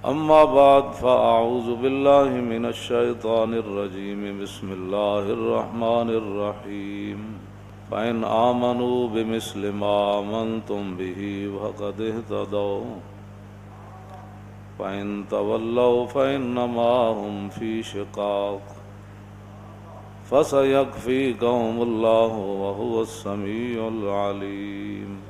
أما بعد فأعوذ بالله من الشيطان الرجيم بسم الله الرحمن الرحيم فإن آمنوا بمثل ما آمنتم به فقد اهتدوا فإن تولوا فإنما هم في شقاق فسيكفيكهم الله وهو السميع العليم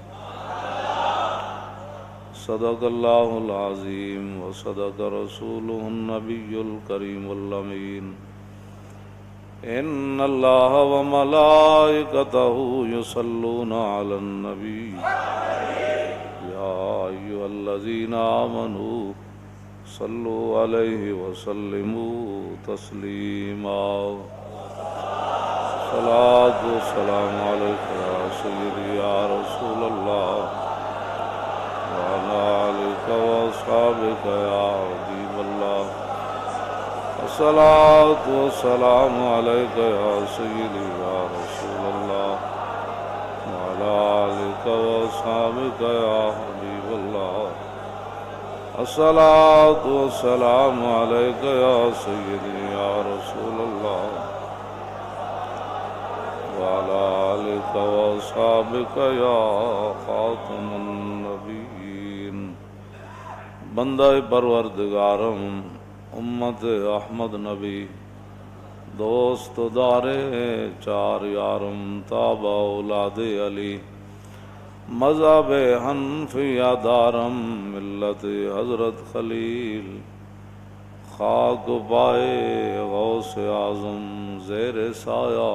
صدق الله العظيم وصدق رسوله النبي الكريم الأمين إن الله وملائكته يصلون على النبي يا أيها الذين آمنوا صلوا عليه وسلموا تسليما صلاة والسلام عليك يا سيدي يا رسول الله وعلى آلك وأصحابك يا حبيب الله الصلاة والسلام عليك يا سيدي يا رسول الله وعلى آلك وأصحابك يا حبيب الله الصلاة والسلام عليك يا سيدي يا رسول الله وعلى آلك وأصحابك يا خاتم النبيين بندہ پروردگارم امت احمد نبی دوست دارے چار یارم تابع اولاد علی مذہب حنفیہ دارم ملت حضرت خلیل خاک پائے غوث اعظم زیر سایہ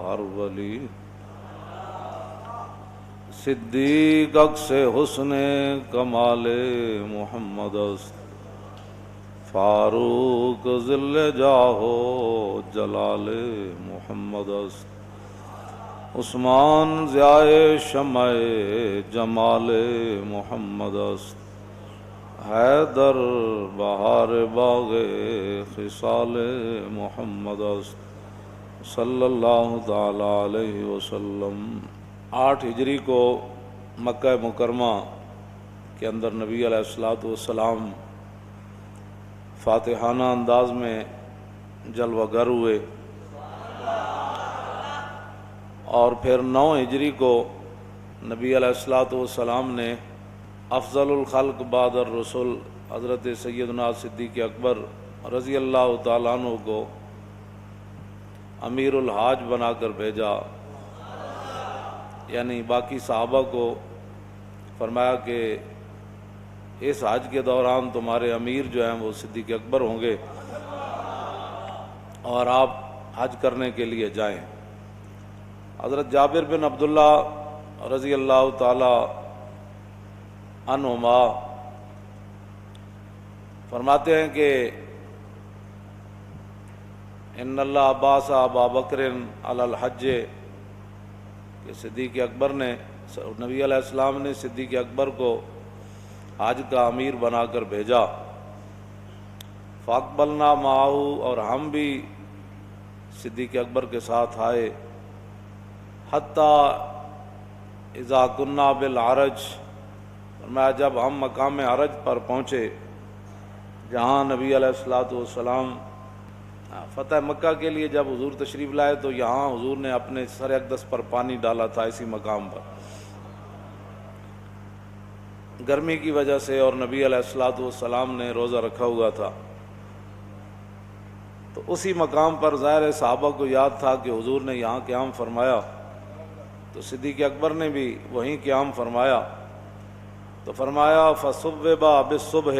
ہر ولی صدیق عکس حسن کمال محمد است فاروق ذل جاہو جلال محمد است عثمان ضیاء شمع جمال محمد است حیدر بہار باغ خصال محمد است صلی اللہ تعالی علیہ وسلم 8 ہجری کو مکہ مکرمہ کے اندر نبی علیہ السلام فاتحانہ انداز میں جلوہ گر ہوئے اور پھر 9 ہجری کو نبی علیہ السلام نے افضل الخلق بعد الرسول حضرت سیدنا صدیق اکبر رضی اللہ تعالیٰ عنہ کو امیر الحاج بنا کر بھیجا، یعنی باقی صحابہ کو فرمایا کہ اس حج کے دوران تمہارے امیر جو ہیں وہ صدیق اکبر ہوں گے اور آپ حج کرنے کے لیے جائیں۔ حضرت جابر بن عبداللہ رضی اللہ تعالی عنہما فرماتے ہیں کہ ان اللہ عباس ابا بکر علی الحج کہ صدیق اکبر نے نبی علیہ السلام نے صدیق اکبر کو حج کا امیر بنا کر بھیجا، فاقبلنا معاہو اور ہم بھی صدیق اکبر کے ساتھ آئے، حتیٰ اذا کننا بالعرج فرمایا جب ہم مقام عرج پر پہنچے جہاں نبی علیہ السلام فتح مکہ کے لیے جب حضور تشریف لائے تو یہاں حضور نے اپنے سر اقدس پر پانی ڈالا تھا اسی مقام پر گرمی کی وجہ سے، اور نبی علیہ السلام نے روزہ رکھا ہوا تھا، تو اسی مقام پر ظاہر صحابہ کو یاد تھا کہ حضور نے یہاں قیام فرمایا، تو صدیق اکبر نے بھی وہیں قیام فرمایا، تو فرمایا فصببا بالصبح،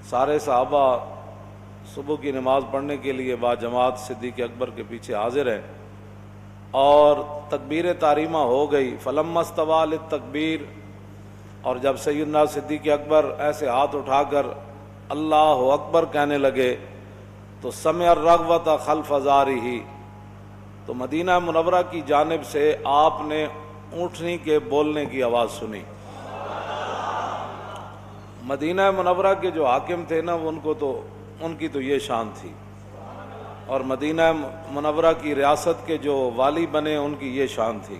سارے صحابہ صبح کی نماز پڑھنے کے لیے با جماعت صدیق اکبر کے پیچھے حاضر ہیں، اور تکبیر تحریمہ ہو گئی، فلما استوى للتکبیر، اور جب سیدنا صدیق اکبر ایسے ہاتھ اٹھا کر اللہ اکبر کہنے لگے تو سمع الرغبۃ خلف ظہرہ، تو مدینہ منورہ کی جانب سے آپ نے اونٹنی کے بولنے کی آواز سنی۔ مدینہ منورہ کے جو حاکم تھے نا ان کی تو یہ شان تھی، اور مدینہ منورہ کی ریاست کے جو والی بنے ان کی یہ شان تھی۔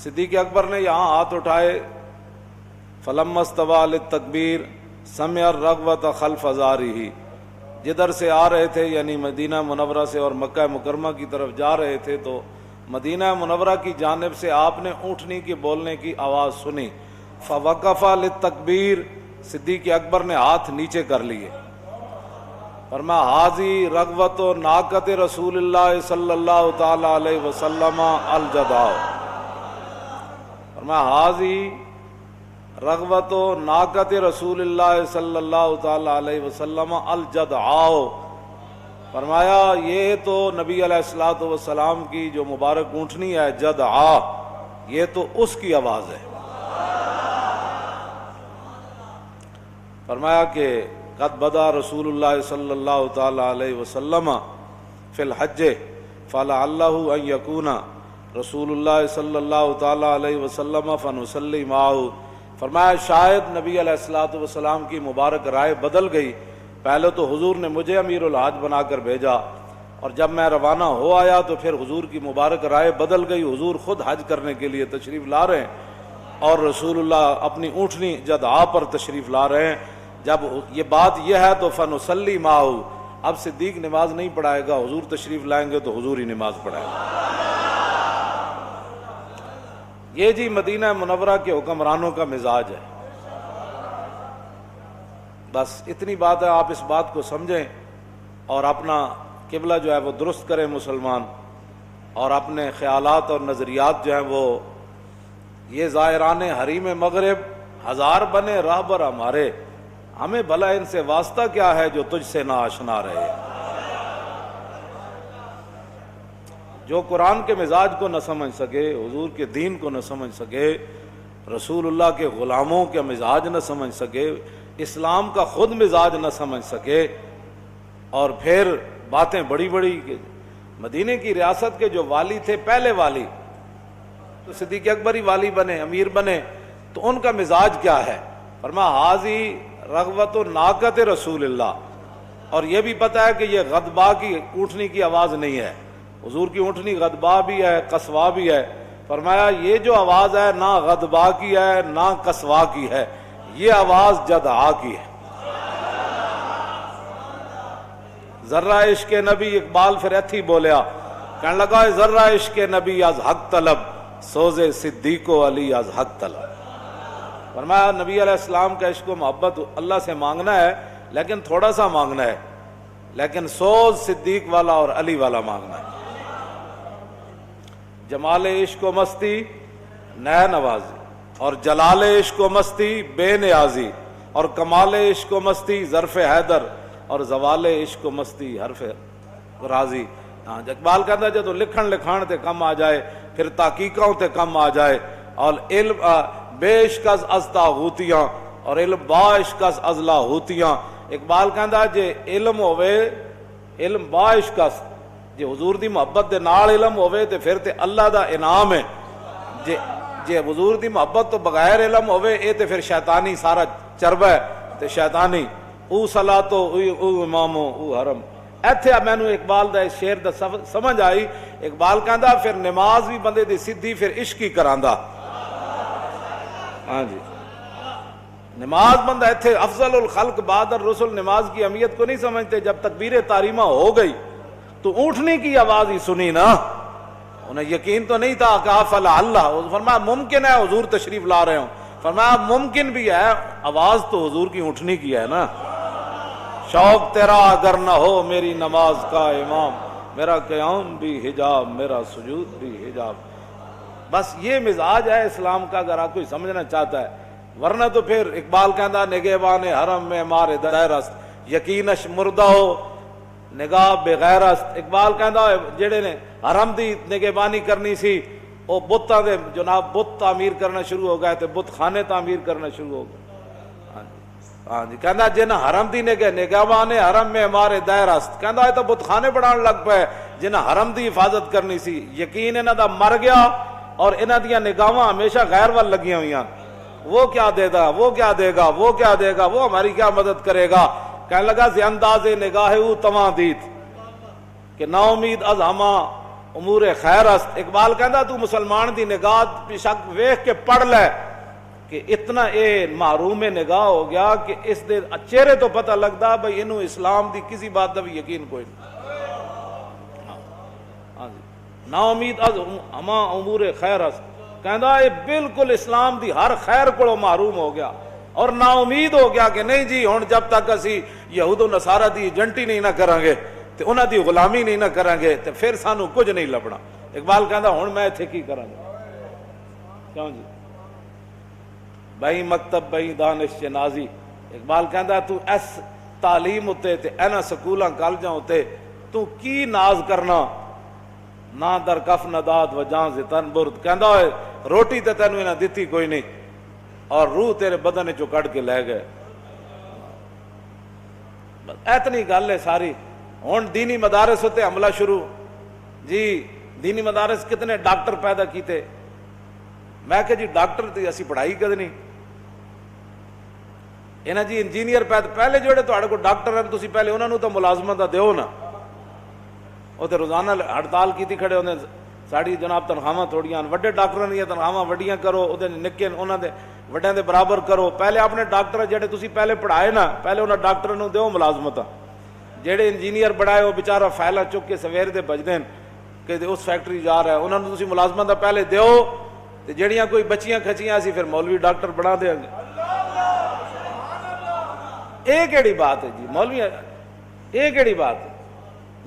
صدیق اکبر نے یہاں ہاتھ اٹھائے فلما استوى للتکبیر سمع الرغبۃ خلف ازارہ، جدھر سے آ رہے تھے یعنی مدینہ منورہ سے اور مکہ مکرمہ کی طرف جا رہے تھے تو مدینہ منورہ کی جانب سے آپ نے اونٹنی کے بولنے کی آواز سنی، فوقف للتکبیر، صدیق اکبر نے ہاتھ نیچے کر لیے، فرمایا حاضی رغبت و ناقت رسول اللہ صلی اللہ تعالی علیہ وسلم الجدع، فرمایا حاضی رغبت و ناقت رسول اللہ صلی اللہ تعالی علیہ وسلم الجدع، فرمایا یہ تو نبی علیہ الصلوۃ والسلام کی جو مبارک اونٹنی ہے جدع، یہ تو اس کی آواز ہے۔ فرمایا کہ قد بدا رسول اللہ صلی اللہ تعالی علیہ وسلم فی الحج فلعلہ ان یکون رسول اللہ صلی اللہ تعالی علیہ وسلم فنصلی معہ، فرمایا شاید نبی علیہ الصلوۃ والسلام کی مبارک رائے بدل گئی، پہلے تو حضور نے مجھے امیر الحج بنا کر بھیجا اور جب میں روانہ ہو آیا تو پھر حضور کی مبارک رائے بدل گئی، حضور خود حج کرنے کے لیے تشریف لا رہے ہیں اور رسول اللہ اپنی اونٹنی جدعا پر تشریف لا رہے ہیں۔ جب یہ بات یہ ہے تو فنصلی معہ، اب صدیق نماز نہیں پڑھائے گا، حضور تشریف لائیں گے تو حضور ہی نماز پڑھائے گا۔ یہ جی مدینہ منورہ کے حکمرانوں کا مزاج ہے۔ بس اتنی بات ہے، آپ اس بات کو سمجھیں اور اپنا قبلہ جو ہے وہ درست کریں مسلمان، اور اپنے خیالات اور نظریات جو ہیں وہ، یہ زائران حریم مغرب ہزار بنے راہبر ہمارے، ہمیں بھلا ان سے واسطہ کیا ہے جو تجھ سے نہ آشنا رہے۔ جو قرآن کے مزاج کو نہ سمجھ سکے، حضور کے دین کو نہ سمجھ سکے، رسول اللہ کے غلاموں کے مزاج نہ سمجھ سکے، اسلام کا خود مزاج نہ سمجھ سکے، اور پھر باتیں بڑی بڑی کہ مدینے کی ریاست کے جو والی تھے، پہلے والی تو صدیق اکبر ہی والی بنے، امیر بنے، تو ان کا مزاج کیا ہے؟ فرمایا حاضی رغبت و ناقت رسول اللہ، اور یہ بھی پتہ ہے کہ یہ غدبا کی اونٹنی کی آواز نہیں ہے، حضور کی اونٹنی غدبا بھی ہے قصوا بھی ہے، فرمایا یہ جو آواز ہے نہ غدبا کی ہے نہ قصوا کی ہے، یہ آواز جدعا کی ہے۔ ذرہ عشق نبی، اقبال پھر ایتھی بولیا، کہنے لگا ذرہ عشق نبی از حق طلب، سوز صدیق و علی از حق طلب۔ فرمایا نبی علیہ السلام کا عشق و محبت اللہ سے مانگنا ہے لیکن تھوڑا سا مانگنا ہے، لیکن سوز صدیق والا اور علی والا مانگنا ہے۔ جمال عشق و مستی نہ نوازی، اور جلال عشق و مستی بے نیازی، اور کمال عشق و مستی ظرف حیدر، اور زوال عشق و مستی حرف راضی۔ اقبال کہتا ہے جب لکھن لکھان تے کم آ جائے، پھر تحقیقوں تے کم آ جائے، اور علم بے عشق از تاغوتیاں اور علم با عشق از لاہوتیاں۔ اقبال کہتا جے علم ہوئے، علم با عشق جے حضور دی محبت دے نال علم ہوئے تے پھر تے اللہ دا انعام ہے، جے حضور دی محبت تو بغیر علم ہوئے اے تے پھر شیطانی سارا چربہ ہے تے شیطانی، او صلاۃ او امام او حرم۔ ایتھے میں نو اقبال دا اس شعر دا سمجھ آئی، اقبال کہندا پھر نماز بھی بندے دی سدھی پھر عشق ہی کراندا۔ ہاں جی، نماز بندہ ایتھے افضل الخلق بعد الرسل نماز کی اہمیت کو نہیں سمجھتے، جب تکبیر تحریمہ ہو گئی تو اونٹنے کی آواز ہی سنی نا، انہیں یقین تو نہیں تھا، کہا فلعلہ، فرمایا ممکن ہے حضور تشریف لا رہے ہوں، فرمایا ممکن بھی ہے، آواز تو حضور کی اونٹنی کی ہے نا۔ شوق تیرا اگر نہ ہو میری نماز کا امام، میرا قیام بھی حجاب میرا سجود بھی حجاب۔ بس یہ مزاج ہے اسلام کا، اگر آپ کوئی سمجھنا چاہتا ہے، ورنہ تو پھر اقبال کہندا نگہبان حرم میں مارے دائرست، یقینش مردہ ہو نگاہ بغیرست۔ اقبال کہندا جڑے نے حرم دی نگہبانی کرنی سی، وہ بتاں دے جناب بت تعمیر کرنا شروع ہو گئے، تے بت خانے تعمیر کرنا شروع ہو گئے۔ ہاں جی، کہندا جنہ حرم دی نگہبان حرم میں ہمارے دائرست، کہندا یہ تو بت خانے بنان لگ پے جنہ حرم دی حفاظت کرنی سی، یقین انہاں دا مر گیا اور انہاں دیاں نگاہاں ہمیشہ غیر ول لگیاں ہوئیاں، وہ کیا دے گا، وہ کیا دے گا، وہ کیا دے گا، وہ ہماری کیا مدد کرے گا۔ کہنے لگا زی انداز نگاہ او تواں دیت کہ نا امید از ہما امور خیر است۔ اقبال کہندا تو مسلمان دی نگاہ شک ویکھ کے پڑھ لے کہ اتنا اے محروم نگاہ ہو گیا کہ اس دے چہرے تو پتہ لگتا بھئی انہوں اسلام دی کسی بات دا بھی یقین کوئی نہیں. ہاں جی نا امید از ہما امور خیر اس کہندا اے بالکل اسلام دی ہر خیر کو محروم ہو گیا اور نا امید ہو گیا کہ نہیں جی ہن جب تک اسی یہود و نصارہ دی ایجنٹی نہیں نہ کریں گے تے انہاں دی غلامی نہیں نہ کریں گے تے پھر سانو کچھ نہیں لبنا. اقبال کہندا ہن میں ایتھے کی کراں گا کیوں جی بھائی مکتب بھائی دانش چ نازی. اقبال کہندا تو اس تعلیم اتے تے اینا سکولاں کالجاں اتے تو کی ناز کرنا نہ در کف نداد و جان سے تن برد. کہندا ہے روٹی تے تینوں انہاں دتی کوئی نہیں اور روح تیرے بدن چوں کٹ کے لے گئے. اتنی گل ہے ساری. ہن دینی مدارس ہوتے حملہ شروع جی دینی مدارس کتنے ڈاکٹر پیدا کیتے. میں کہ جی ڈاکٹر تے اسی پڑھائی کد نہیں انہاں جی انجینئر پہلے جڑے تہاڈے کو ڈاکٹر ہیں تسی پہلے انہاں نوں تو ملازمت دا دیو نا. وہ تو روزانہ ہڑتال کیتی کھڑے ہوندے ساڑی جناب تنخواہاں تھوڑیاں وڈے ڈاکٹراں دی تنخواہاں وڈیاں کرو او دے نکے انہاں دے وڈیاں دے برابر کرو. پہلے اپنے ڈاکٹر جڑے تسی پہلے پڑھائے نا پہلے انہاں ڈاکٹراں نوں دیو ملازمتاں. جڑے انجینئر بڑھائے وہ بیچارہ فائلاں چک کے سویر دے بجدے کہ اس فیکٹری جا رہا ہے انہاں نوں تسی ملازمت دا پہلے دیو تے جڑیاں کوئی بچیاں کھچیاں اسی پھر مولوی ڈاکٹر بنا دیں گے. اے کیڑی بات ہے جی مولوی اے کیڑی بات ہے.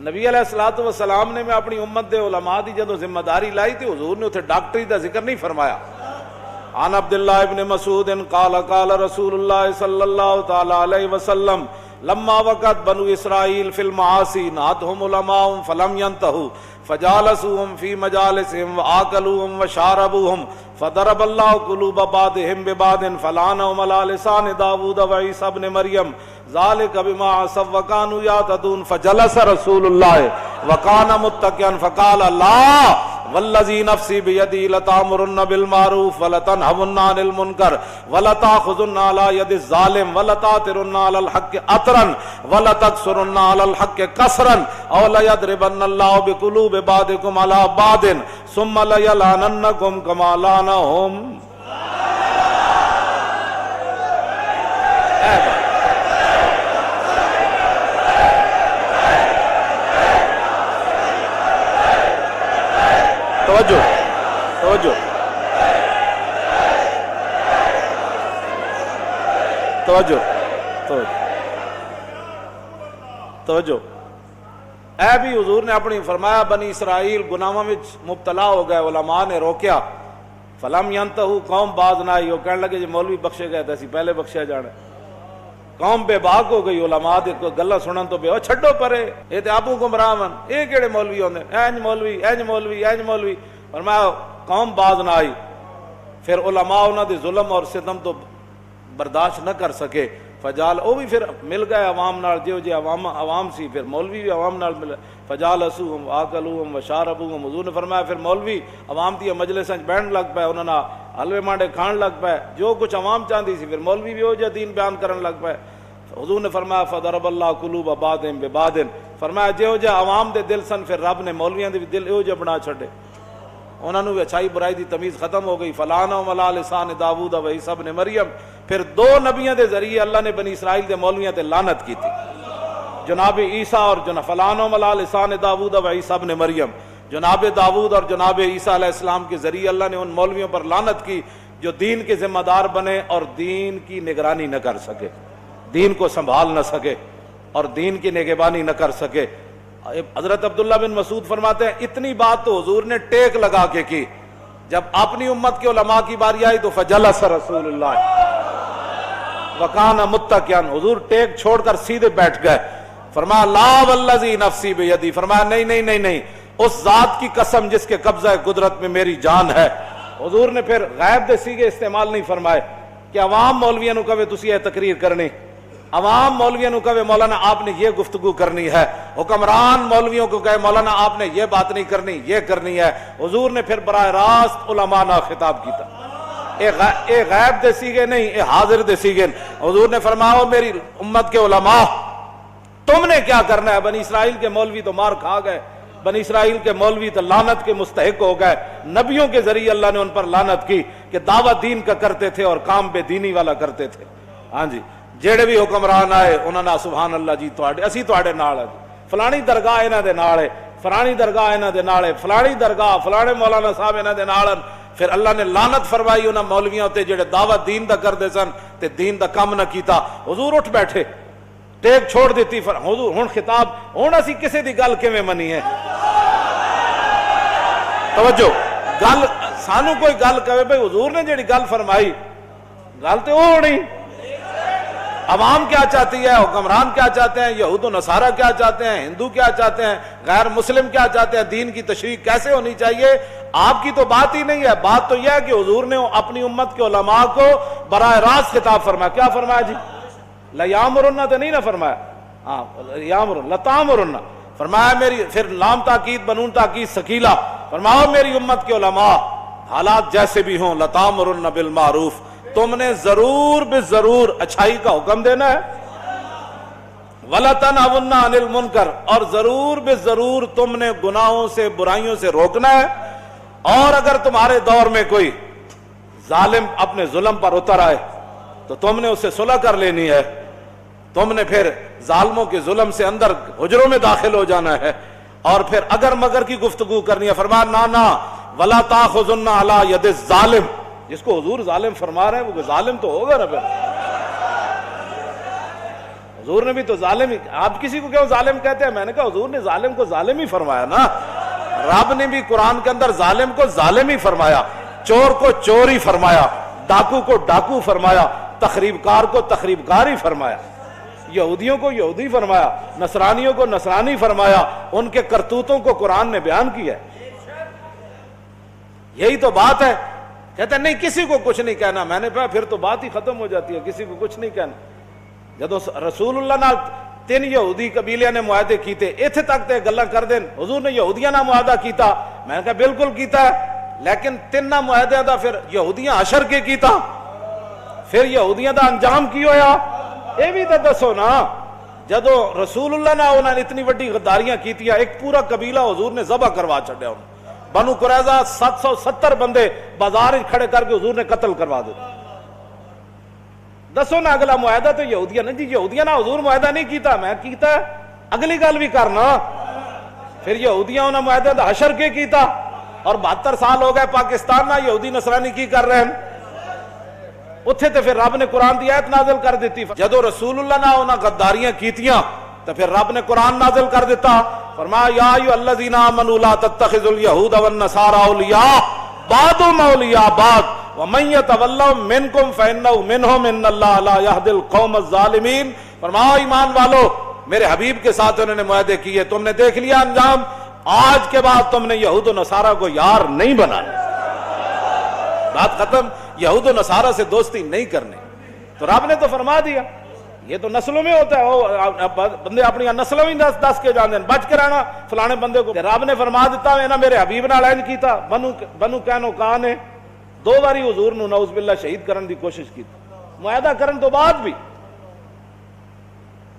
نبی علیہ الصلوۃ والسلام نے میں اپنی امت دے علماء دی جدوں ذمہ داری لائی تھی حضور نے اتنے ڈاکٹری دا ذکر نہیں فرمایا. عن عبداللہ ابن مسعود قال قال رسول اللہ صلی اللہ تعالی علیہ وسلم لما وقت بنو اسرائیل فی المعاصی نہتهم علماء فلم ينتهوا فجالسوهم في مجالسهم وآكلوهم وشاربوهم فضرب الله قلوب بعضهم ببعض فلعنهم على لسان داود وعيسى ابن مريم ذلك بما عصوا وكانوا يعتدون فجلس رسول الله وكان متكئا فقال لا والذي نفسي بيدي لتأمرن بالمعروف ولتنهون عن المنكر ولتأخذن على يد الظالم ولتأثرن على الحق أثرا ولتكسرن على الحق كسرا أو ليضربن الله بقلوب بعضكم على بعض ثم ليلعننكم كما لعنهم. توجہ توجہ توجہ توجہ اے بھی حضور نے اپنی فرمایا بنی اسرائیل گناہاں وچ مبتلا ہو گئے علماء نے روکیا فلم ینتہو قوم باز نہ آئی وہ کہنے لگے جی مولوی بخشے گئے تھے پہلے بخشیا جانا. قوم بے باک ہو گئی علماء دے گلاں سنن تو بے او چھڈو پرے اے تے آپو گمراہ ون اے کیڑے مولوی ہوندے اینج مولوی اینج مولوی اینج مولوی. فرمایا قوم باز نہ آئی پھر علماء انہاں دے ظلم اور ستم تو برداشت نہ کر سکے فجال او بھی پھر مل گئے عوام نال جو عوام سی پھر مولوی بھی عوام نال مل فجالسوہم واکلوہم وشاربوہم. حضور نے فرمایا پھر مولوی عوام دی مجلساں وچ بیٹھن لگ پے انہاں نال حلوے مانڈے کھان لگ پے جو کچھ عوام چاہندی سی پھر مولوی بھی او جا دین بیان کرن لگ پے. حضور نے فرمایا فضرب اللہ قلوب بعضهم ببعض فرمایا جو جا عوام دے دل سن پھر رب نے مولویاں دے دل او جا بنا چھڈے انہاں نوں اچھائی برائی دی تمیز ختم ہو گئی. فلعنہم علی لسان داؤد و عیسی ابن مریم پھر دو نبیوں دے ذریعے اللہ نے بنی اسرائیل دے مولویاں تے لعنت کی تھی جناب عیسیٰ اور فلعنہم علی لسان داؤد و عیسی ابن مریم. جناب داؤد اور جناب عیسیٰ علیہ السلام کے ذریعے اللہ نے ان مولویوں پر لعنت کی جو دین کے ذمہ دار بنے اور دین کی نگرانی نہ کر سکے دین کو سنبھال نہ سکے اور دین کی نگہبانی نہ کر سکے. حضرت عبداللہ بن مسعود فرماتے ہیں اتنی بات تو حضور نے ٹیک لگا کے کی. جب اپنی امت کے علماء کی باری آئی تو فجلس رسول اللہ وکان متکئا حضور ٹیک چھوڑ کر سیدھے بیٹھ گئے. فرمایا لا والذی نفسی بیدی فرمایا نہیں نہیں نہیں نہیں اس ذات کی قسم جس کے قبضہ قدرت میں میری جان ہے. حضور نے پھر غیب دے سیگے استعمال نہیں فرمائے کہ عوام مولویاں نو کہے تسی یہ تقریر کرنی عوام مولویوں کو کہے مولانا آپ نے یہ گفتگو کرنی ہے حکمران مولویوں کو کہے مولانا آپ نے یہ بات نہیں کرنی یہ کرنی ہے. حضور نے پھر براہ راست علماء نہ خطاب کیتا اے غیب دے سیگے نہیں اے حاضر دے سیگے. حضور نے فرمایا میری امت کے علماء تم نے کیا کرنا ہے. بنی اسرائیل کے مولوی تو مار کھا گئے بنی اسرائیل کے مولوی تو لعنت کے مستحق ہو گئے، نبیوں کے ذریعے اللہ نے ان پر لعنت کی کہ دعوت دین کا کرتے تھے اور کام بے دینی والا کرتے تھے۔ ہاں جی، جیڑے بھی حکمران آئے انہوں نے سبحان اللہ جی اسی تواڈے نال ہے، فلانی درگاہ انہاں دے نال ہے، فلانی درگاہ انہاں دے نال ہے، فلانی درگاہ فلانے مولانا صاحب انہاں دے نال۔ پھر اللہ نے لعنت فرمائی انہاں مولویاں تے جڑے دعوت دین دا کردے سن تے دین دا کم نہ کیتا۔ حضور اٹھ بیٹھے، ٹیک چھوڑ دیتی، حضور ہن خطاب، ہن اسی کسے دی گل کیویں منی ہے؟ توجہ، گل سانو کوئی گل کہے بھئی حضور نے جڑی گل فرمائی، گل تے وہ ہونی۔ عوام کیا چاہتی ہے، حکمران کیا چاہتے ہیں، یہود و نصارہ کیا چاہتے ہیں، ہندو کیا چاہتے ہیں، غیر مسلم کیا چاہتے ہیں، دین کی تشریح کیسے ہونی چاہیے، آپ کی تو بات ہی نہیں ہے۔ بات تو یہ ہے کہ حضور نے اپنی امت کے علماء کو براہ راست خطاب فرمایا۔ کیا فرمایا جی؟ لیامرن تو نہیں نہ فرمایا، ہاں یامرن لتامرن فرمایا میری، پھر لام تاکید بنون تاکید ثقیلہ، فرماؤ میری امت کے علماء حالات جیسے بھی ہوں لتامرن بالمعروف، تم نے ضرور بے ضرور اچھائی کا حکم دینا ہے، وَلَتَنْهَوْنَ عَنِ الْمُنْكَرِ، اور ضرور بے ضرور تم نے گناہوں سے برائیوں سے روکنا ہے۔ اور اگر تمہارے دور میں کوئی ظالم اپنے ظلم پر اتر آئے تو تم نے اس سے صلح کر لینی ہے، تم نے پھر ظالموں کے ظلم سے اندر حجروں میں داخل ہو جانا ہے، اور پھر اگر مگر کی گفتگو کرنی ہے، فرمایا نانا وَلَا تَأْخُذُنَّ عَلَى يَدِ الظَّالِمِ، جس کو حضور ظالم فرما رہے ہیں وہ ظالم تو ہوگا نا۔ پھر حضور نے بھی تو ظالم ہی، آپ کسی کو کیوں ظالم کہتے ہیں؟ میں نے کہا حضور نے ظالم کو ظالم ہی فرمایا نا، رب نے بھی قرآن کے اندر ظالم کو ظالم ہی فرمایا، چور کو چور ہی فرمایا، ڈاکو کو ڈاکو فرمایا، تخریب کار کو تخریب کار ہی فرمایا، یہودیوں کو یہودی فرمایا، نصرانیوں کو نصرانی فرمایا، ان کے کرتوتوں کو قرآن نے بیان کیا ہے۔ یہی تو بات ہے۔ کہتا ہے نہیں کسی کو کچھ نہیں کہنا، میں نے کہا پھر تو بات ہی ختم ہو جاتی ہے، کسی کو کچھ نہیں کہنا۔ جدو رسول اللہ نال 3 یہودی قبیلیاں نے معاہدے کیتے، ایتھے تک تے گلاں کر دین، حضور نے یہودیاں نال معاہدہ کیتا، میں نے کہا بالکل کیتا ہے، لیکن 3 معاہدے دا پھر یہودیاں حشر کے کیتا، پھر یہودیاں دا انجام کی ہویا، اے بھی تو دسو نا۔ جدو رسول اللہ نے انہوں نے اتنی وڈی غداریاں کیتیاں، ایک پورا قبیلہ حضور نے ذبح کروا چھڈیا، بنو قریظہ 770 بندے بازار کھڑے کر کے حضور نے قتل کروا دے۔ دسو نا اگلا معاہدہ تو یہودیاں نے، جی یہودیاں نا حضور معاہدہ نہیں کیتا، میں کیتا ہے، اگلی گل بھی کرنا۔ پھر یہودیاں انہوں نے معاہدہ دا حشر کے کیتا، اور 72 سال ہو گئے پاکستان نہ یہودی نصرانی کی کر رہے ہیں، اتھے تے پھر رب نے قرآن دی آیت نازل کر دیتی۔ جدو رسول اللہ نے انہاں غداریاں کیتیاں تو پھر رب نے قرآن نازل کر دیتا، فرمایا یا ایھا الذین آمنوا لا تتخذوا اليہود والنصارى اولیاء بعضهم اولیاء بعض ومن یتولہم منکم فانہ منہم ان اللہ لا یہدی القوم الظالمین۔ فرمایا ایمان والو، میرے حبیب کے ساتھ انہوں نے معاہدے کیے، تم نے دیکھ لیا انجام، آج کے بعد تم نے یہود و نصارہ کو یار نہیں بنانا، بات ختم، یہود و نصارہ سے دوستی نہیں کرنی۔ تو رب نے تو فرما دیا، یہ تو نسلوں میں ہوتا ہے، بندے اپنی نسلوں ہی دس کے جاندے ہیں، بچ کے رہنا فلانے بندے کو۔ رب نے فرما دیتا ہے نا میرے حبیب نال انج کیتا، بنو قینوقاع نے 2 باری حضور نو نعوذ باللہ شہید کرن دی کوشش کی، معاہدہ کرن تو بعد بھی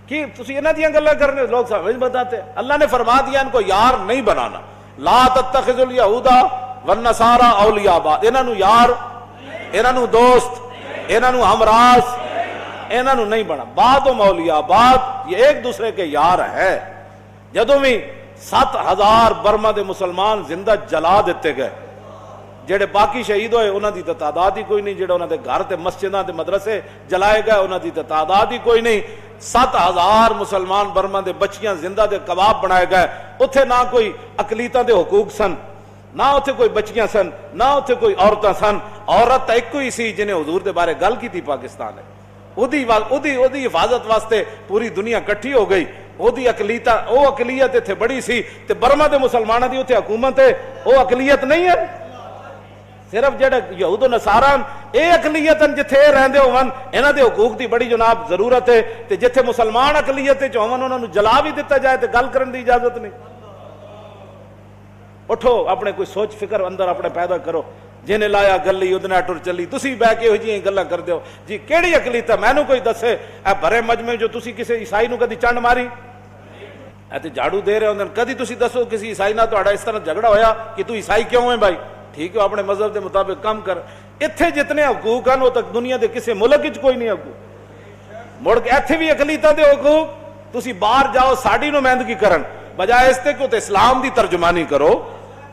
کہ تسی انہاں دیاں گلاں کرنے، لوگ سمجھ بتاتے، اللہ نے فرما دیا ان کو یار نہیں بنانا، لا تتخذوا اليہود والنصارى اولیاء بعض، انہاں نو یار، انہاں نو دوست، انہاں نو ہمراز، انہاں نو نہیں بنا، بعض اولیاء بعض، یہ ایک دوسرے کے یار ہے۔ جدوں بھی 7000 برما دے مسلمان زندہ جلا دیتے گئے، جڑے باقی شہید ہوئے انہاں دی تعداد ہی کوئی نہیں، جڑے انہاں دے گھر تے مسجداں تے مدرسے جلائے گئے انہاں دی تعداد ہی کوئی نہیں۔ 7000 مسلمان برما دے بچیاں زندہ دے کباب بنائے گئے، اتھے نہ کوئی اقلیتاں دے حقوق سن، نہ اتھے کوئی بچیاں سن، نہ اتھے کوئی عورتاں سن، عورت ایک ہی سی جنہیں حضور دے بارے گل کی تھی پاکستان ہے، اودی حفاظت واسطے پوری دنیا کٹھی ہو گئی، اودی اقلیت، او اقلیت اتھے بڑی سی تے برما دے مسلماناں دی اتھے حکومت ہے، او اقلیت نہیں ہے۔ صرف جڑے یہود و نصارہ اے اقلیت جتھے رہندے ہون، انہاں دے حقوق دی بڑی جناب ضرورت ہے، تے جتھے مسلمان اقلیت وچ ہون انہاں نوں جلا بھی دتا جائے تے گل کرن دی اجازت نہیں۔ اٹھو اپنے کوئی سوچ فکر اندر اپنے پیدا کرو، جنہیں لایا گلی ادنا ٹر چلی، تسی بہ کے ہو جی گلاں کر دیو جی کیڑی اقلیت ہے، مینوں کوئی دسے، اے بھرے مجمع جو تسی کسی عیسائی نو کدی چنڈ ماری، ایتے جھاڑو دے رہے ہوندے کدی تسی دسو کسی عیسائی نال تہاڈا اس طرح جھگڑا ہویا کہ تو عیسائی کیوں ہے بھائی؟ ٹھیک ہے اپنے مذہب کے مطابق کام کر. اتنے جتنے حقوق ہیں وہ تک دنیا کے کسی ملک وچ کوئی نہیں حقوق. مڑ کے اتنے بھی اقلیتاں دے حقوق تسی باہر جاؤ ساڈی نمائندگی کرن بجائے اس تے کہ تے اسلام دی ترجمانی کرو,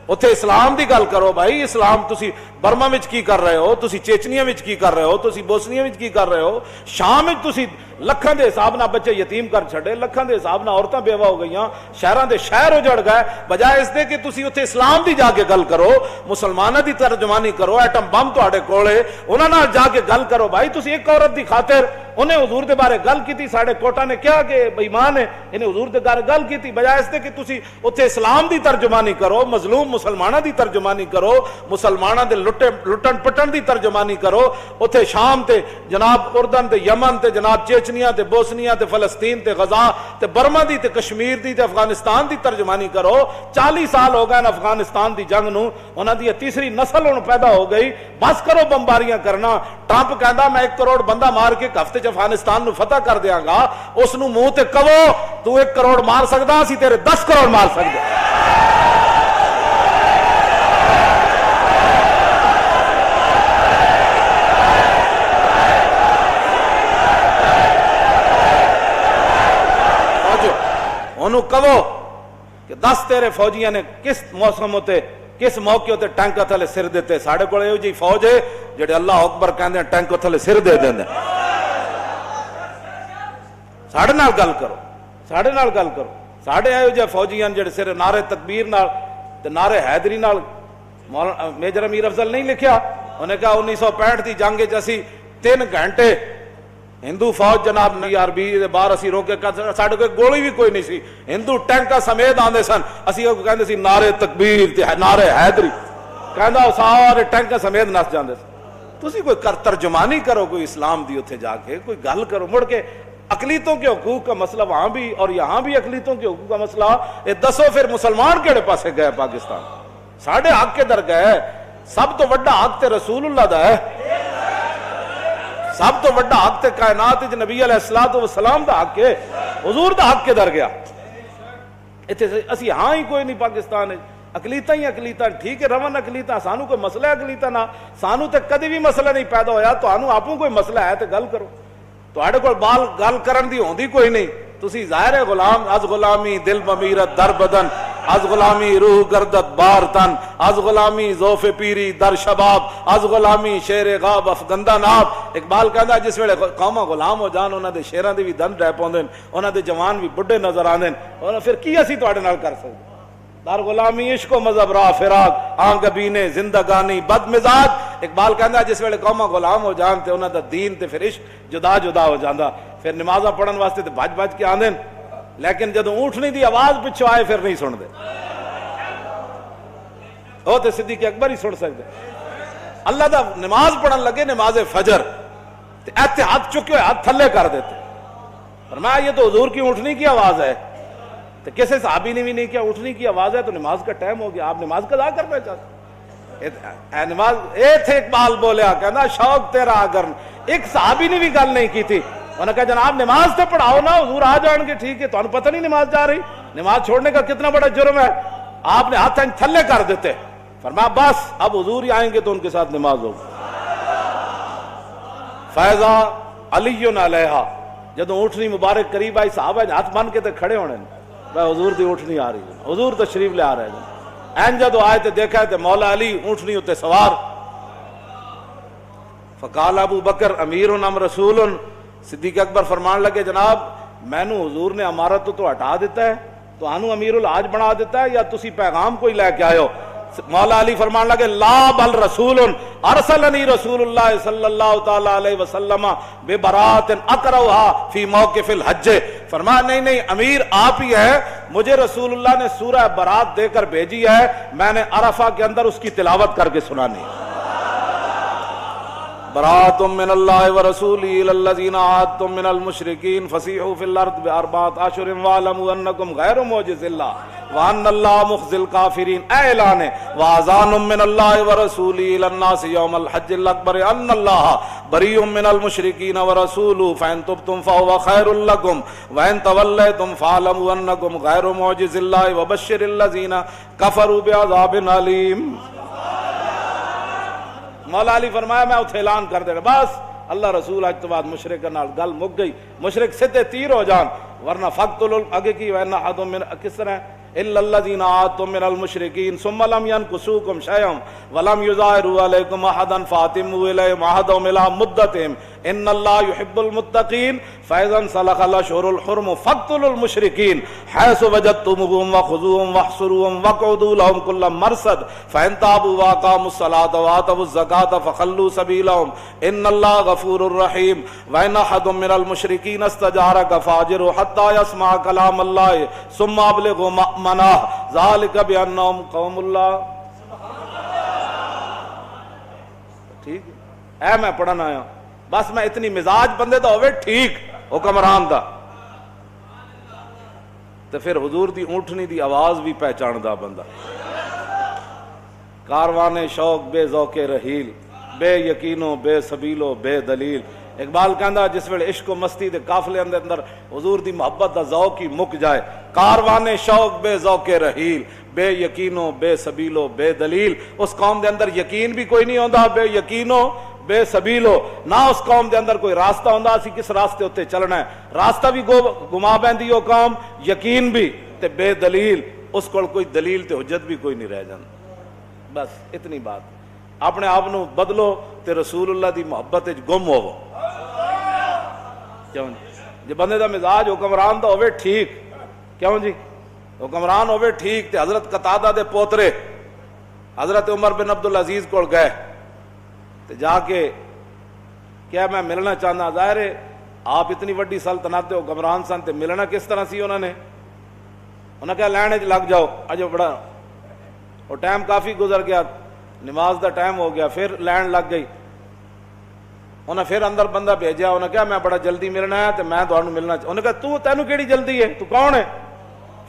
اتنے اسلام دی گل کرو. بھائی اسلام تسی برما وچ کی کر رہے ہو, تسی چیچنیا وچ کی کر رہے ہو, تسی بوسنیا وچ کی کر رہے ہو, شام وچ تسی لکھاں دے حساب نہ بچے یتیم کر چھڑے, لکھاں دے حساب نہ عورتاں بیوہ ہو گئیاں, شہراں دے شہر اجڑ گئے, بجائے اس دے کہ تسی اتنے اسلام دی جا کے گل کرو, مسلماناں دی ترجمانی کرو. ایٹم بم تہاڈے کولے انہاں نال جا کے گل کرو. بھائی تسی ایک عورت دی خاطر انہیں حضور دے بارے گل کیتی, ساڈے کوٹا نے کیا کہ بے ایمان ہے, انہیں حضور دے بارے گل کیتی, بجائے اس دے کہ تسی اتنے اسلام دی ترجمانی کرو, مظلوم مسلماناں دی ترجمانی کرو, مسلماناں دے لٹن پٹن دی ترجمانی کرو. اتنے شام تے جناب اردن تے یمن تے جناب چیچنیا تے بوسنیا تے فلسطین تے غزہ تے برما دی تے کشمیر دی تے افغانستان دی ترجمانی کرو. 40 سال ہو گئے افغانستان دی جنگ نو, انہاں دی تیسری نسل ہن پیدا ہو گئی. بس کرو بمباریاں کرنا. ٹرمپ کہندا میں 1 کروڑ بندہ مار کے ہفتے چ افغانستان نو فتح کر دیاں گا. اس نو منہ تے کہو تو 1 کروڑ مار سکدا, اسی تیرے 10 کروڑ مار سکدے. انہوں کہو کہ 10 تیرے فوجیاں نے کس موسم ہوتے کس موقع ہوتے ٹینک تھلے سر دیتے. ساڑھے کو یہ جی فوج ہے جڑے اللہ اکبر کہندے ہیں ٹینک تھلے سر دے دیں. ساڑھے نال گل کرو, ساڑھے نال گل کرو. ساڑھے آئے جی فوجیاں جڑے سر نعرے تکبیر نال تے نعرے حیدری نال. میجر امیر افضل نہیں لکھیا, انہیں کہا 1965 دی جنگ وچ اسی 3 گھنٹے ہندو فوج جناب عربی باہر اسی روکے ساڈے کوئی گولی بھی کوئی نہیں سی, ہندو ٹینکا سمیت آندے سن. اسی کہندے سی نعرے تکبیر تے نعرے حیدری, کہندا سارے ٹینکا سمیت نس جاندے سن. تسی کوئی ترجمانی کرو کوئی اسلام دی اتھے جا کے کوئی گل کرو. مڑ کے اقلیتوں کے حقوق کا مسئلہ وہاں بھی اور یہاں بھی اقلیتوں کے حقوق کا مسئلہ. یہ دسو پھر مسلمان کیڑے پاسے گئے پاکستان؟ ساڈے حق کے در گئے. سب تو بڑا حق تے رسول اللہ دا ہے, سب تو بڑا حق تے کائنات وچ نبی علیہ الصلوۃ والسلام دا حق ہے, حضور دا حق کے در گیا. ایتھے اسی ہاں ہی کوئی نہیں پاکستان ہے, اقلیتاں ہی اقلیتاں. ٹھیک ہے رون اقلیتاں, سانو کوئی مسئلہ ہے اقلیتاں نہ, سانو تے کدی بھی مسئلہ نہیں پیدا ہویا. تانوں آپوں کوئی مسئلہ ہے تے گل کرو. تہاڈے کول بال گل کرن دی ہوندی کوئی نہیں. تسی ظاہر ہے غلام, از غلامی دل بمیرت در بدن, از غلامی روح گردت بار تن, از غلامی ذوف پیری در شباب, از غلامی شیر غاب افغندہ ناب. اقبال کہندا جس ویلے قوماں غلام ہو جان انہاں دے شیراں دے بھی دن رہ پوندے, انہاں دے جوان بھی بڈھے نظر آندے, اور پھر کی اسی تہاڈے نال کر سکدے؟ در غلامی عشق و مذہب راہ فراق آنگبینے زندگانی بد مزاج. اقبال کہندا جس ویلے قوماں غلام ہو جان تے انہاں دا دین تے پھر عشق جدا جدا ہو جاندا. پھر نمازاں پڑھن واسطے تے بھج بھج کے آندے, لیکن جدوں اونٹنی دی آواز پچھو آئے پھر نہیں سن دے. وہ تے صدیق اکبر ہی سن سکدے. اللہ دا نماز پڑھن لگے نماز فجر تے ایتھے ہاتھ چکے ہوئے ہاتھ تھلے کر دیتے. فرمایا یہ تو حضور کی اونٹنی کی آواز ہے. تو کسی صحابی نے بھی نہیں کیا, اٹھنے کی آواز ہے تو نماز کا ٹائم ہو گیا, آپ نماز قضا کرنا چاہتے نماز. اے تھے اقبال بولیا کہنا شوق تیرا اگر, ایک صحابی نے بھی گل نہیں کی تھی. انہوں نے کہا جناب نماز تے پڑھاؤ نا, حضور آ جان گے ٹھیک ہے, تو پتہ نہیں نماز جا رہی, نماز چھوڑنے کا کتنا بڑا جرم ہے. آپ نے ہاتھ تھلے کر دیتے. فرمایا بس اب حضور ہی آئیں گے تو ان کے ساتھ نماز ہوگی. فیضا علی علیہ جدو اونٹنی مبارک قریب آئی صحابہ ہاتھ بن کے تے کھڑے ہونے, حضور دی اونٹنی آ رہی ہے, حضور تشریف لے آ رہے ہیں. این جدو آئے تے دیکھا ہے تے مولا علی اونٹنی ہوتے سوار. فقال ابو بکر امیر ام رسول. صدیق اکبر فرمان لگے جناب میں نو حضور نے امارت تو ہٹا دیتا ہے, تو آنو امیر الحاج بنا دیتا ہے, یا تسی پیغام کوئی لے کے آئے ہو؟ مولا علی فرمان لگے لا بل رسول ارسلنی رسول اللہ صلی اللہ تعالی علیہ وسلم ببرات اقرؤها فی موقف الحج. فرمایا نہیں نہیں امیر آپ ہی ہے, مجھے رسول اللہ نے سورہ برات دے کر بھیجی ہے, میں نے عرفہ کے اندر اس کی تلاوت کر کے سنانی. براۃ من اللہ ورسولہ الی الذین عاہدتم من المشرکین فسیحوا فی الارض باربعۃ اشہر واعلموا انکم غیر معجز اللہ وان اللہ مخزی الکافرین، اعلان ہے واذان من اللہ ورسولہ الی الناس یوم الحج الاکبر ان اللہ بریء من المشرکین ورسولہ فان تبتم فهو خیر لکم وان تولیتم فاعلموا انکم غیر معجز اللہ وبشر الذین کفروا بعذاب علیم۔ مولا علی فرمایا میں اتھے اعلان کر دے گا، بس اللہ رسول اج تو بعد مشرک نال گل مک گئی، مشرک سیدھے تیر ہو جان، ورنہ فقتل اگے کی وَإِنَّ أَحَدٌ مِّنْ کس طرح إِلَّا الَّذِينَ عَاهَدتُّم مِّنَ الْمُشْرِكِينَ ثُمَّ لَمْ يَنْقُصُوكُمْ شَيْئًا وَلَمْ يُظَاهِرُوا عَلَيْكُمْ أَحَدًا فَأَتِمُّوا إِلَيْهِمْ عَهْدَهُمْ إِلَىٰ مُدَّتِهِمْ إِنَّ اللَّهَ يُحِبُّ الْمُتَّقِينَ فَإِذَا انسَلَخَ الْأَشْهُرُ الْحُرُمُ فَاقْتُلُوا الْمُشْرِكِينَ حَيْثُ وَجَدتُّمُوهُمْ وَخُذُوهُمْ وَاحْصُرُوهُمْ وَاقْعُدُوا لَهُمْ كُلَّ مَرْصَدٍ فَإِن تَابُوا وَأَقَامُوا الصَّلَاةَ وَآتَوُا الزَّكَاةَ فَخَلُّوا سَبِيلَهُمْ إِنَّ اللَّهَ غَفُورٌ رَّحِيمٌ وَإِنْ أَحَدٌ مِّنَ الْمُشْرِكِينَ اسْتَجَارَكَ فَأَجِرْهُ حَتَّىٰ يَسْمَعَ كَلَامَ اللَّهِ ثُمَّ أَبْلِغْهُ مَأْمَنَهُ ذَلِكَ بِأَنَّهُمْ قَوْمٌ لَّا۔ ٹھیک اے میں پڑھن آیا، بس میں اتنی مزاج بندے دا ہوئے ٹھیک حکمران دا تو پھر حضور دی اونٹنی دی آواز بھی پہچان دا بندہ۔ کاروانے شوق بے ذوق رحیل بے یقینو بے سبیلو بے دلیل۔ اقبال کہندا جس ویلے عشق و مستی دے قافلے اندر حضور دی محبت دا ذوق ہی مک جائے، کاروانے شوق بے ذوق رحیل بے یقینو بے سبیلو بے دلیل، اس قوم دے اندر یقین بھی کوئی نہیں ہوندا، بے یقینو بے سبیلو، نہ اس قوم دے اندر کوئی راستہ ہوندا اسی کس راستے ہوتے چلنا ہے، راستہ بھی گما بیندی ہو قوم، یقین بھی تے بے دلیل، اس کو کوئی دلیل تے حجت بھی کوئی نہیں رہ جاندی۔ بس اتنی بات، اپنے آپ نو بدلو تے رسول اللہ دی محبت وچ گم ہوو۔ کیوں جی بندے دا مزاج حکمران دا ہوئے ٹھیک، کیوں جی حکمران ہوئے ٹھیک تے حضرت قتادہ دے پوترے حضرت عمر بن عبدالعزیز کو گئے تے جا کے کیا میں ملنا چاہنا، ظاہر ہے آپ اتنی وڈی سلطنت دے حکمران سن تے ملنا کس طرح سی، انہوں نے کہا لین وچ لگ جاؤ، اجو بڑا اور ٹائم کافی گزر گیا، نماز دا ٹائم ہو گیا، پھر لین لگ گئی، انہیں پھر اندر بندہ بھیجا، انہیں کہا میں بڑا جلدی ملنا ہے تو میں تمہیں ملنا چاہتا، انہیں کہا تینوں کیڑی جلدی ہے، تو کون ہے؟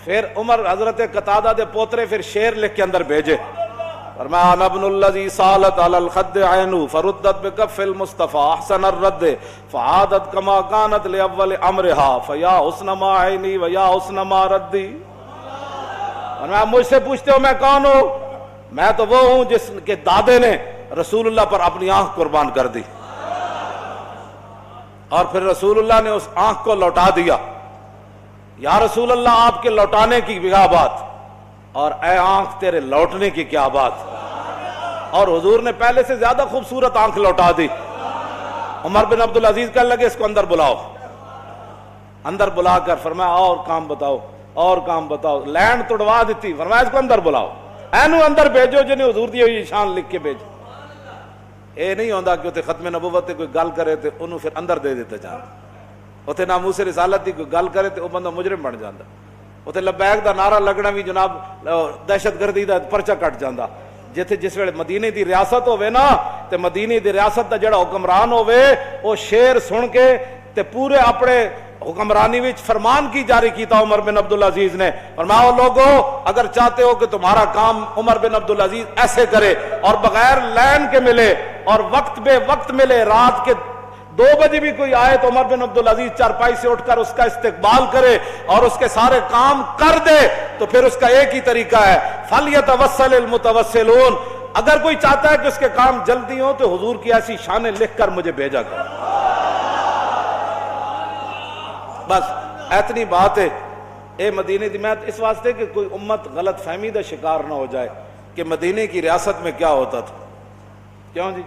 پھر عمر حضرت قتادہ دے پوترے پھر شعر لکھ کے اندر بھیجے، فرمایا انا ابن الذی سالت علی الخد عینو فردت بکف المصطفی احسن الرد فعادت کما کانت لاول امرها فیا حسن ما عینی ویا حسن ما ردی۔ فرمایا مجھ سے پوچھتے ہو میں کون ہوں؟ میں تو وہ ہوں جس کے دادے نے رسول اللہ پر اپنی آنکھ قربان کر دی اور پھر رسول اللہ نے اس آنکھ کو لوٹا دیا۔ یا رسول اللہ آپ کے لوٹانے کی کیا بات، اور اے آنکھ تیرے لوٹنے کی کیا بات، اور حضور نے پہلے سے زیادہ خوبصورت آنکھ لوٹا دی۔ عمر بن عبدالعزیز کہنے لگے اس کو اندر بلاؤ، اندر بلا کر فرمایا اور کام بتاؤ اور کام بتاؤ، لینڈ توڑوا دیتی، فرمایا اس کو اندر بلاؤ، اینو اندر بھیجو جنہیں حضور دی ہوئی شان لکھ کے بھیجو۔ اے نہیں ہوندا کہ اتنے ختم نبوت کوئی گل کرے تو انہوں پھر اندر دے دیتے جان، اتنے ناموس رسالت دی کوئی گل کرے تو وہ بندہ مجرم بن جاندہ، اتنے لبیک دا نعرہ لگنا بھی جناب دہشت گردی دا پرچہ کٹ جاندہ۔ جتھے جس ویلے مدینے دی ریاست ہوئے نا تے مدینے دی ریاست دا جڑا حکمران ہوئے وہ شعر سن کے تے پورے اپنے حکمرانی وچ فرمان کی جاری کیتا عمر بن عبدالعزیز نے، فرمایا لوگو اگر چاہتے ہو کہ تمہارا کام عمر بن عبدالعزیز ایسے کرے اور بغیر لین کے ملے اور وقت بے وقت ملے، رات کے 2 بجے بھی کوئی آئے تو عمر بن عبدالعزیز چارپائی سے اٹھ کر اس کا استقبال کرے اور اس کے سارے کام کر دے، تو پھر اس کا ایک ہی طریقہ ہے فَلْيَتَوَسَّلِ الْمُتَوَسِّلُونَ، اگر کوئی چاہتا ہے کہ اس کے کام جلدی ہوں تو حضور کی ایسی شانیں لکھ کر مجھے بھیجا کر، بس اتنی بات ہے۔ اے مدینے دی، میں اس واسطے کہ کوئی امت غلط فہمی دا شکار نہ ہو جائے کہ مدینے کی ریاست میں کیا ہوتا تھا، کیوں جی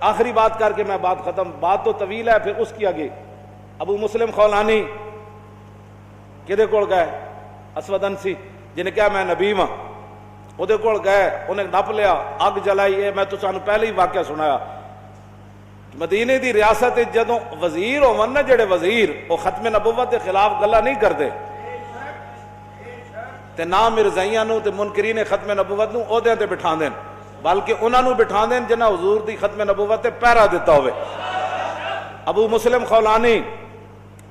آخری بات کر کے میں بات ختم، بات تو طویل ہے پھر اس کی آگے۔ ابو مسلم خولانی کدے کول گئے؟ اسود انسی جنہیں کہا میں نبی ہاں، وہ کول گئے، انہیں نپ لیا، اگ جلائی، میں تو سانو پہلے ہی واقعہ سنایا۔ مدینے دی ریاست جدوں وزیر ہون نا، جڑے وزیر وہ ختم نبوت کے خلاف گلا نہیں کرتے تے نہ مرزائیاں نو تے منکرین ختم نبوت نو عہدیاں تے بٹھا دین، بلکہ انہوں نے بٹھا دیں جنہ حضور دی ختم نبوت پہرا دیتا ہوئے. ابو مسلم خولانی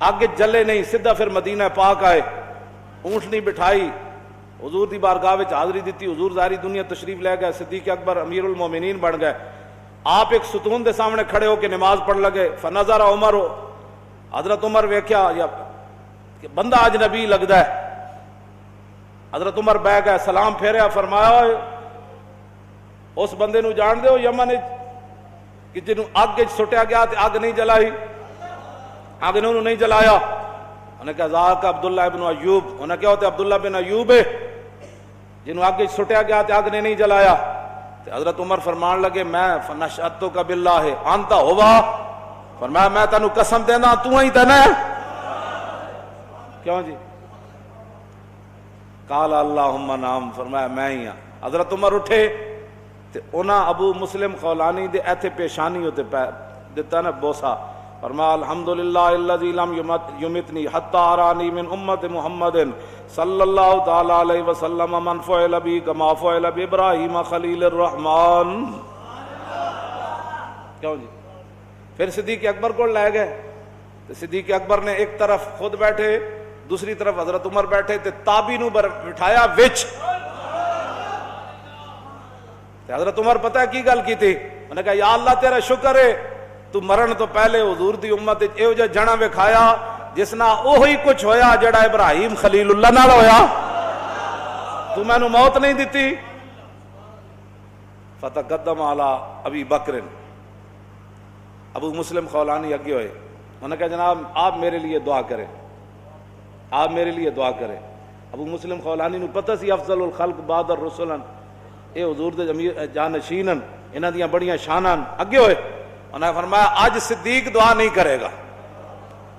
آگے جلے نہیں، سیدھا پھر مدینہ پاک آئے، اونٹنی بٹھائی، حضور دی بارگاہ وچ حاضری دیتی، حضور ظاہری دنیا تشریف لے گئے، صدیق اکبر امیر المومنین بن گئے. آپ ایک ستون دے سامنے کھڑے ہو کے نماز پڑھ لگے. فنظر عمر، حضرت عمر ویکھیا یا بندہ اجنبی لگدا ہے. حضرت عمر بہ گئے، سلام پھیریا، فرمایا اس بندے نو جان دے ہو یمن کہ جنوں اگ سٹیا گیا تے اگ نہیں جلائی، اگ نے انہوں نہیں جلایا. انہوں نے کہا ذاک عبداللہ ابن ایوب. انہوں نے کہا ہوتے عبداللہ بن ایوب ہے جنہوں اگ سٹیا گیا تے اگ نے نہیں جلایا. حضرت عمر فرمان لگے میں فنشأتک باللہ انت ہوا، فرمایا میں تینو قسم دینا تو ہی تے نے. کیوں جی؟ قال اللہم نام، فرمایا میں ہی ہاں. حضرت عمر اٹھے تے انہاں ابو مسلم خولانی دے ایتھے پیشانی ہوتے دیتا نا بوسا، فرمایا الحمدللہ الذی لم یمتنی حتی ارانی من امت محمد صلی اللہ تعالی علیہ وسلم من فعل بی کما فعل بابراہیم خلیل الرحمن. کیوں جی؟ پھر صدیق اکبر کو لے گئے. صدیق اکبر نے ایک طرف خود بیٹھے، دوسری طرف حضرت عمر بیٹھے تے تابی نو بٹھایا وچ. حضرت عمر پتہ ہے کی گل کی تھی؟ انہوں نے کہا یا اللہ تیرا شکر ہے تو مرن تو پہلے حضور دی امت ایو جا جنا وکھایا جس نہ اوہی کچھ ہویا جڑا ابراہیم خلیل اللہ نال ہویا. تو میں نو موت نہیں دیتی. فتقدم علی ابی بکر، ابو مسلم خولانی اگے ہوئے. انہوں نے کہا جناب آپ میرے لیے دعا کریں، آپ میرے لیے دعا کریں. ابو مسلم خولانی نو پتہ سی افضل الخلق بعد الرسل، اے حضور دے جانشینن، انہاں دیاں بڑیاں شاناں. اگے ہوئے انہاں نے فرمایا اج صدیق دعا نہیں کرے گا.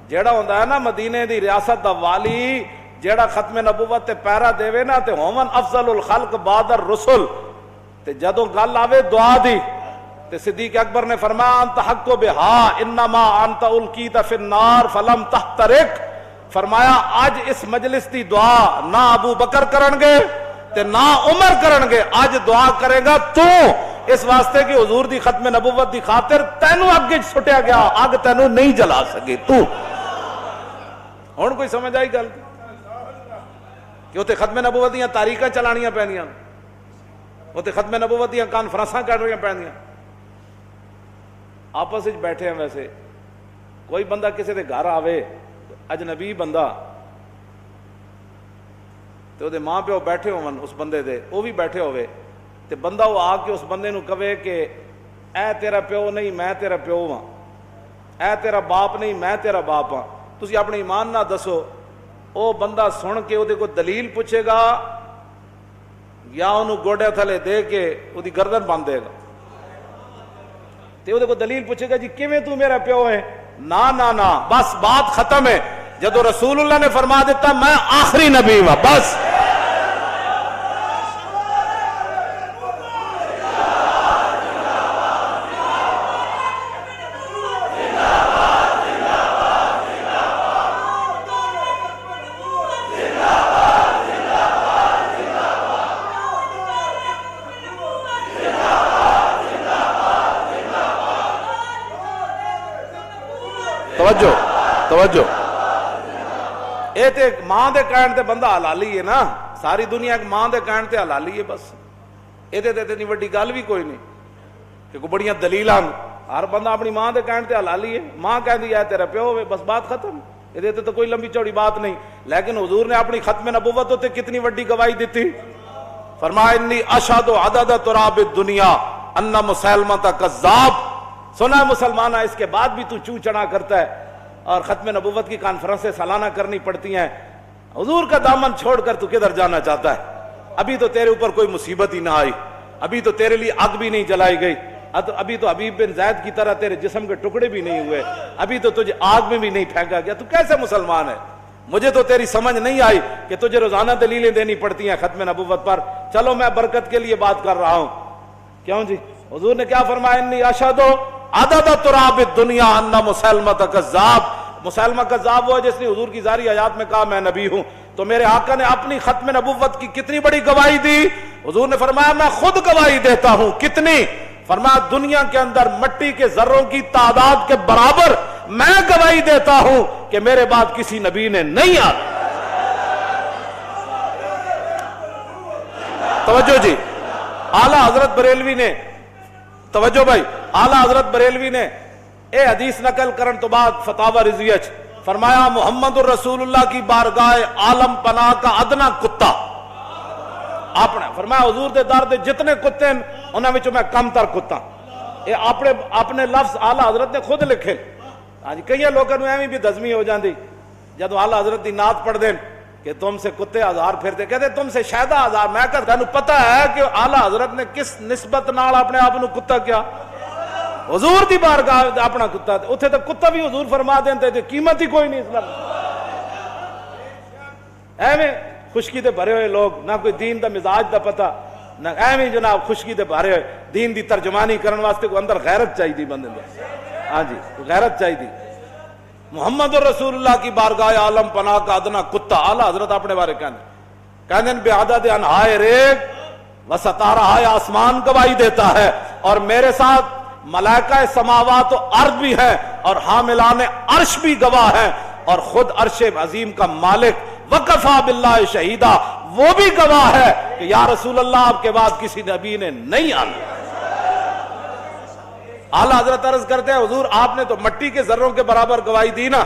جیڑا ہوندا ہے نا مدینے دی ریاست دا والی، جیڑا ختم نبوت تے پیرا دیوے نا تے ہومن افضل الخلق بعد الرسل، تے جدوں گل آوے دعا دی تے صدیق اکبر نے فرمایا انت حق بہا انما انت القیت فی النار فلم تحترق. فرمایا آج اس مجلس دی دعا نہ ابو بکر کرن گے تے نہ عمر کرن گے، آج دعا کرے گا تو، اس واسطے کہ حضور دی ختم نبوت دی خاطر تینو اگ سٹیا گیا، اگ تینو نہیں جلا سکے تو. ہن کوئی سمجھ آئی گل کہ اوتے ختم نبوت دیاں تاریخاں چلانیاں پیندیاں، اوتے ختم نبوت دیاں کانفرنساں کرنیاں پیندیاں. آپس وچ بیٹھے ہیں، ویسے کوئی بندہ کسی دے گھر آوے اجنبی بندہ تے او دے ماں پیو بیٹھے ہون اس بندے دے، او بھی بیٹھے ہوئے تے بندہ وہ آ کے اس بندے نو کہے کہ اے تیرا پیو نہیں میں تیرا پیو ہاں، اے تیرا باپ نہیں میں تیرا باپ ہاں، تسی اپنے ایمان نہ دسو. او بندہ سن کے او دے کو دلیل پوچھے گا یا انہوں گوڑے تھلے دے کے او دی گردن باندھ دے گا. تے او دے کو دلیل پوچھے گا جی کیویں تو میرا پیو ہے؟ نہ بس بات ختم ہے. جدو رسول اللہ نے فرما دیتا میں آخری نبی ہوں بس. توجہ اے تے ماں دے کہن تے بندہ حلالی ہے نا، ساری دنیا ایک ماں دے کہن تے حلالی ہے بس. اے تے اتنی وڈی گل بھی کوئی نہیں کہ کوئی بڑیاں دلیلاں، ہر بندہ اپنی ماں دے کہن تے حلالی ہے. ماں کہندی ہے تیرا پیو ہے بس بات ختم. اے تے تو کوئی لمبی چوڑی بات نہیں. لیکن حضور نے اپنی ختم نبوت تے کتنی وڈی گواہی دیتی. فرمایا انی اشہد عدد تراب الدنیا ان مسلمہ کذاب. سنا مسلمانہ اس کے بعد بھی تو چوں چڑھا کرتا ہے اور ختم نبوت کی کانفرنسیں سالانہ کرنی پڑتی ہیں. حضور کا دامن چھوڑ کر تو کدھر جانا چاہتا ہے؟ ابھی تو تیرے اوپر کوئی مصیبت ہی نہ آئی، ابھی تو تیرے لیے آگ بھی نہیں جلائی گئی، ابھی تو حبیب بن زید کی طرح تیرے جسم کے ٹکڑے بھی نہیں ہوئے، ابھی تو تجھے آگ میں بھی نہیں پھینکا گیا. تو کیسے مسلمان ہے؟ مجھے تو تیری سمجھ نہیں آئی کہ تجھے روزانہ دلیلیں دینی پڑتی ہیں ختم نبوت پر. چلو میں برکت کے لیے بات کر رہا ہوں. کیوں جی؟ حضور نے کیا فرمایا؟ انی اشہد عدد تراب الدنیا ان مسلمہ کذاب. مسلمہ کذاب ہوا جس نے حضور کی ظاہری حیات میں کہا میں نبی ہوں. تو میرے آقا نے اپنی ختم نبوت کی کتنی بڑی گواہی دی؟ حضور نے فرمایا میں خود گواہی دیتا ہوں. کتنی؟ فرمایا دنیا کے اندر مٹی کے ذروں کی تعداد کے برابر میں گواہی دیتا ہوں کہ میرے بعد کسی نبی نے نہیں آنا. توجہ جی، اعلیٰ حضرت بریلوی نے، توجہ بھائی، اعلیٰ حضرت بریلوی نے اے حدیث نقل کرن تو بعد فتاوی رضویہ فرمایا محمد الرسول اللہ کی بارگاہ عالم پناہ کا ادنا کتا آپ نے فرمایا حضور دے در دے جتنے کتے ہیں انہاں وچوں میں کم تر کتا. اے اپنے لفظ اعلیٰ حضرت نے خود لکھے. ہاں جی، کئی لوگوں نے ایویں بھی دزمی ہو جاندی جدو اعلیٰ حضرت دی نعت پڑھ دین کہ تم سے کتے ہزار پھرتے، کہتے تم سے شہدہ ہزار. میں کہتا تھانوں پتہ ہے کہ اعلیٰ حضرت نے کس نسبت نال اپنے آپ نو کتا کیا؟ حضور دی بارگاہ اپنا کتا. اتھے تو کتا بھی حضور فرما دیندے تے قیمت ہی کوئی نہیں اسلام. ایویں خشکی دے بھرے ہوئے لوگ، نہ کوئی دین دا مزاج دا پتہ، نہ ایویں جناب خشکی دے بھرے ہوئے. دین دی ترجمانی کرن واسطے کو اندر غیرت چاہیے بندے دے. ہاں جی، غیرت چاہیے. محمد رسول اللہ کی بارگاہ عالم پناہ کا ادنا کتا. اعلیٰ حضرت اپنے بارے کہنے بعدد انہائے ریگ و ستارہ آسمان گواہی دیتا ہے، اور میرے ساتھ ملائکہ سماوات و ارض بھی ہے، اور حاملان عرش بھی گواہ ہیں، اور خود عرش عظیم کا مالک وکفا باللہ شہیدہ وہ بھی گواہ ہے کہ یا رسول اللہ آپ کے بعد کسی نبی نے نہیں آنا. اعلیٰ حضرت عرض کرتے ہیں حضور آپ نے تو مٹی کے ذروں کے برابر گواہی دی نا،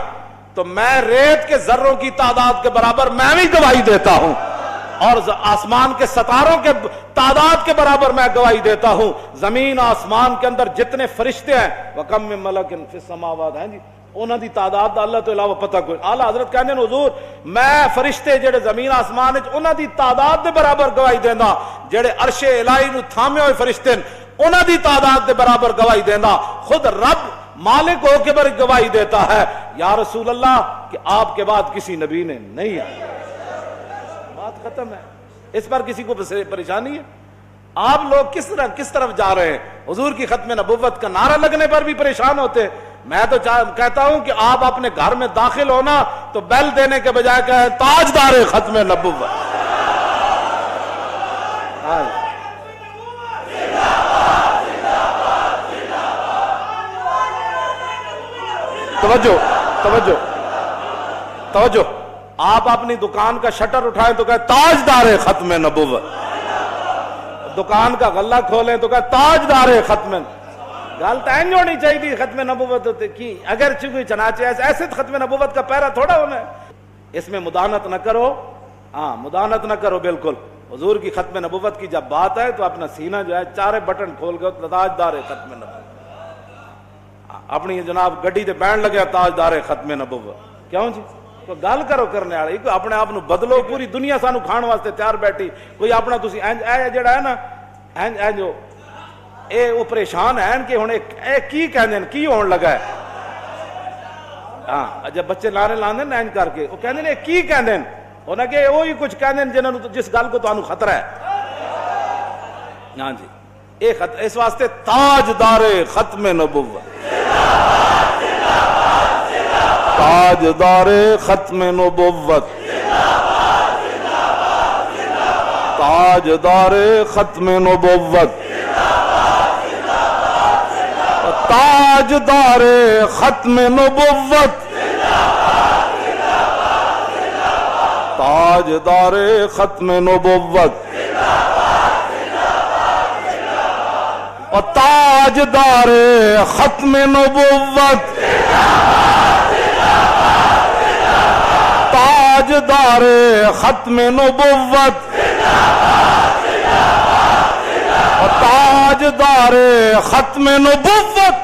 تو میں ریت کے ذروں کی تعداد کے برابر میں بھی گواہی دیتا ہوں، اور آسمان کے ستاروں کے تعداد کے برابر میں گواہی دیتا ہوں. زمین آسمان کے اندر جتنے فرشتے ہیں وَكَم مِّن مَلَكٍ فِي السَّمَاوَاتِ ہیں جی، انہاں دی تعداد دا اللہ تو علاوہ پتہ کوئی. اعلیٰ حضرت کہنے حضور میں فرشتے جڑے زمین آسمان وچ انہاں دی تعداد دے برابر گواہی دیندا، جڑے عرش الہی نو تھامے ہوئے فرشتے انہاں دی تعداد دے برابر گواہی دینا. خود رب مالک ہو کے بر گواہی دیتا ہے یا رسول اللہ کہ آپ کے بعد کسی نبی نے نہیں آیا. بات ختم ہے. اس پر کسی کو پریشانی ہے؟ آپ لوگ کس طرف جا رہے ہیں؟ حضور کی ختم نبوت کا نعرہ لگنے پر بھی پریشان ہوتے ہیں. میں تو کہتا ہوں کہ آپ اپنے گھر میں داخل ہونا تو بیل دینے کے بجائے کہیں تاجدار ختم نبوت. توجہ توجہ توجہ. آپ اپنی دکان کا شٹر اٹھائیں تو کہیں تاجدار ختم نبوت. دکان کا غلہ کھولیں تو کہیں تاجدار ختم. گل تو این ہونی چاہیے ختم نبوت کی. اگر چوئی چنانچہ ایسے ختم نبوت کا پہرا تھوڑا ہونا ہے. اس میں مدانت نہ کرو. ہاں مدانت نہ کرو بالکل. حضور کی ختم نبوت کی جب بات ہے تو اپنا سینہ جو ہے چارے بٹن کھول کے تاجدار ختم نبوت. اپنی جناب گڈی دے بینڈ لگیا تاجدار ختم نبوت. کیوں جی؟ کوئی گل کرو کرنے والی، کوئی اپنے آپ بدلو. پوری دنیا سانو کھان واسطے تیار بیٹھی. کوئی اپنا تسی اے جڑا ہے نا اے جو اے وہ پریشان ہیں کہ ہن اے کی کہندے ہیں کی ہون لگا ہے. ہاں جب بچے لانے لاندے نا اینج کر کے وہ کہندے نے کی کہندے ہیں، انہاں کہ وہی کچھ کہندے ہیں جنہاں نوں جس گل کو تانوں خطرہ ہے. ہاں جی اس واسطے تاجدار ختم نبوت. تاجدار ختم نبوت. تاجدار ختم نبوت. تاجدار ختم نبوت. تاجدار ختم نبوت. اور تاجدار ختم نبوت. تاجدار ختم نبوت. اور تاجدار ختم نبوت.